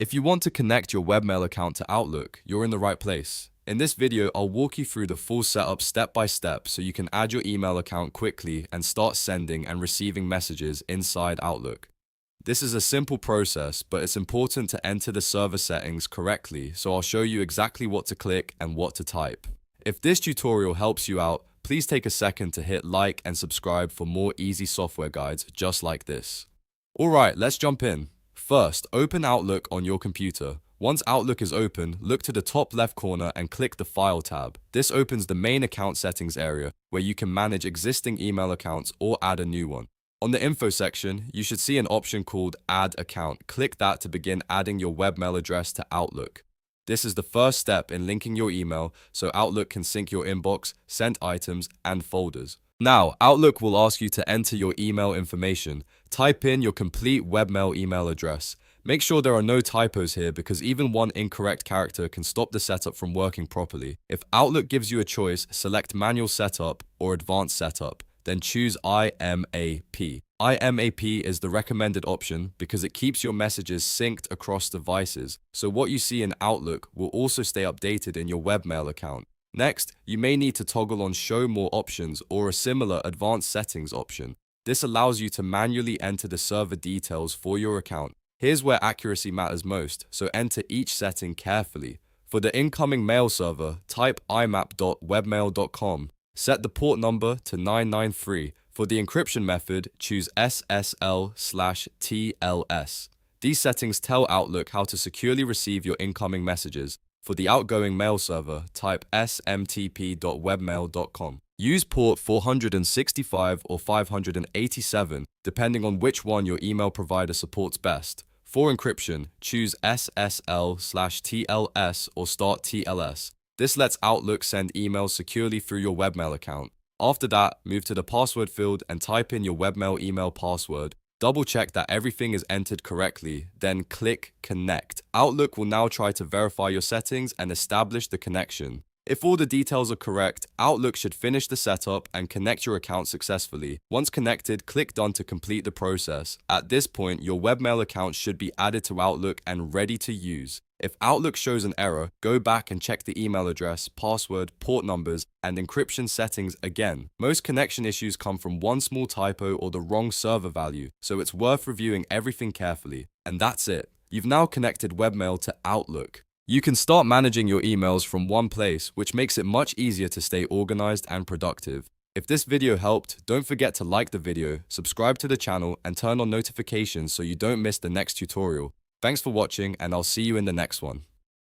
If you want to connect your webmail account to Outlook, you're in the right place. In this video, I'll walk you through the full setup step by step so you can add your email account quickly and start sending and receiving messages inside Outlook. This is a simple process, but it's important to enter the server settings correctly, so I'll show you exactly what to click and what to type. If this tutorial helps you out, please take a second to hit like and subscribe for more easy software guides just like this. Alright, let's jump in. First, open Outlook on your computer. Once Outlook is open, look to the top left corner and click the File tab. This opens the main account settings area where you can manage existing email accounts or add a new one. On the info section, you should see an option called Add Account. Click that to begin adding your webmail address to Outlook. This is the first step in linking your email so Outlook can sync your inbox, sent items, and folders. Now, Outlook will ask you to enter your email information. Type in your complete webmail email address. Make sure there are no typos here because even one incorrect character can stop the setup from working properly. If Outlook gives you a choice, select Manual Setup or Advanced Setup, then choose IMAP. IMAP is the recommended option because it keeps your messages synced across devices, so what you see in Outlook will also stay updated in your webmail account. Next, you may need to toggle on Show More Options or a similar Advanced Settings option. This allows you to manually enter the server details for your account. Here's where accuracy matters most, so enter each setting carefully. For the incoming mail server, type imap.webmail.com. Set the port number to 993. For the encryption method, choose SSL/TLS. These settings tell Outlook how to securely receive your incoming messages. For the outgoing mail server, type SMTP.webmail.com. Use port 465 or 587, depending on which one your email provider supports best. For encryption, choose SSL/TLS or STARTTLS. This lets Outlook send emails securely through your webmail account. After that, move to the password field and type in your webmail email password. Double check that everything is entered correctly, then click Connect. Outlook will now try to verify your settings and establish the connection. If all the details are correct, Outlook should finish the setup and connect your account successfully. Once connected, click Done to complete the process. At this point, your webmail account should be added to Outlook and ready to use. If Outlook shows an error, go back and check the email address, password, port numbers, and encryption settings again. Most connection issues come from one small typo or the wrong server value, so it's worth reviewing everything carefully. And that's it. You've now connected webmail to Outlook. You can start managing your emails from one place, which makes it much easier to stay organized and productive. If this video helped, don't forget to like the video, subscribe to the channel, and turn on notifications so you don't miss the next tutorial. Thanks for watching, and I'll see you in the next one.